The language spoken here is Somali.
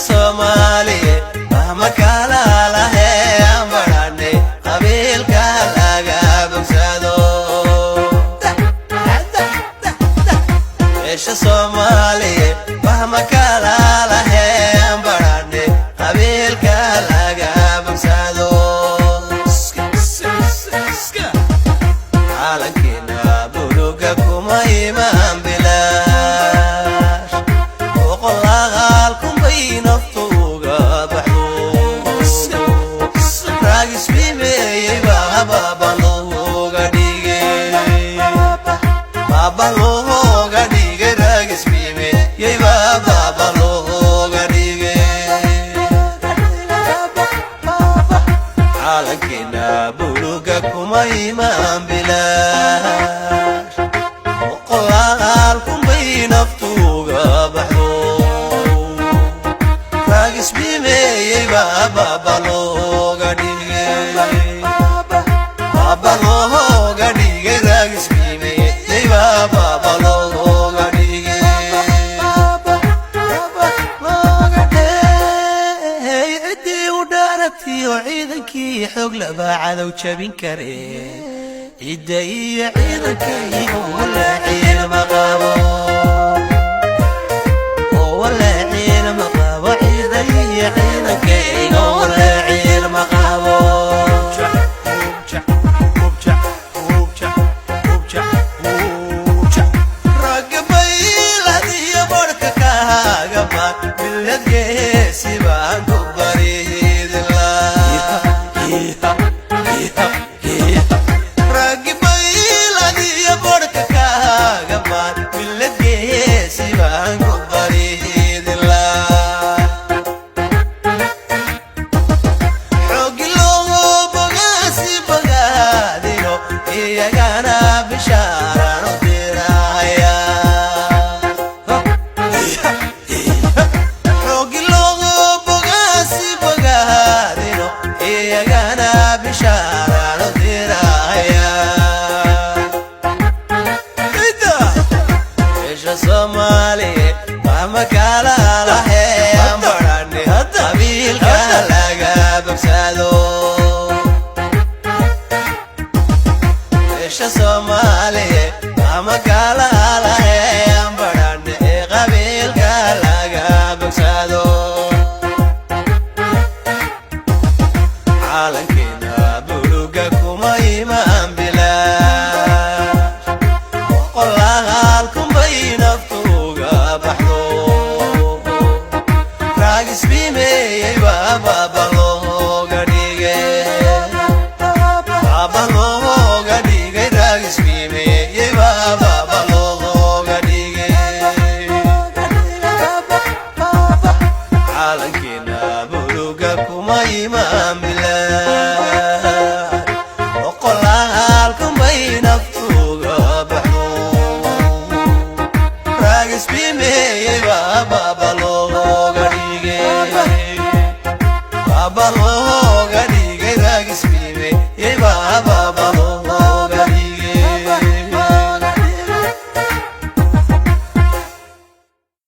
Somali mahma kala lahe ambarane qabil kalaga bogsado Esha Somali mahma kala lahe ambarane qabil kalaga bogsado Alankina buluga kuma iman bilash Oqolagal naftuga baxdo raagis bimeeyay baba looga dhigay raagis bimeeyay baba looga dhigay calankina buluga kuma iman bilaash oqolaal kumbay naftuga baxdo Isbimey baba looga dhigay raagis bimey baba looga dhigay cidii u dhaaragtiyo ciidankii xoog laba cadow jabin kare cidda iyo ciidankaygu wala ciilma qabo Somali mahma kala lahe ambarane qabil kalaga bogsado Esha Somali mahma kala lahe ambarane qabil kalaga bogsado Calankina buluga kuma iman bilaash oqolaal kumbay naftuga baxdo raagis bimey baba looga dhigay raagis bimey baba looga dhigay calankina buluga kuma iman bilaash oqolaal kumbay naftuga baxdo Raagis bimey baba